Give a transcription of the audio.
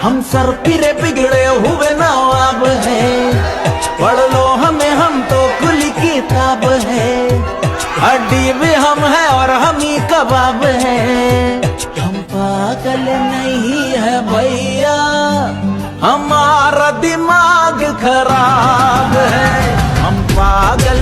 हम सर फिरे बिगड़े हुए नवाब हैं, पढ़ लो हमें हम तो खुली किताब है। हड्डी भी हम है और हम ही कबाब है। हम पागल नहीं है भैया, हमारा दिमाग खराब है। हम पागल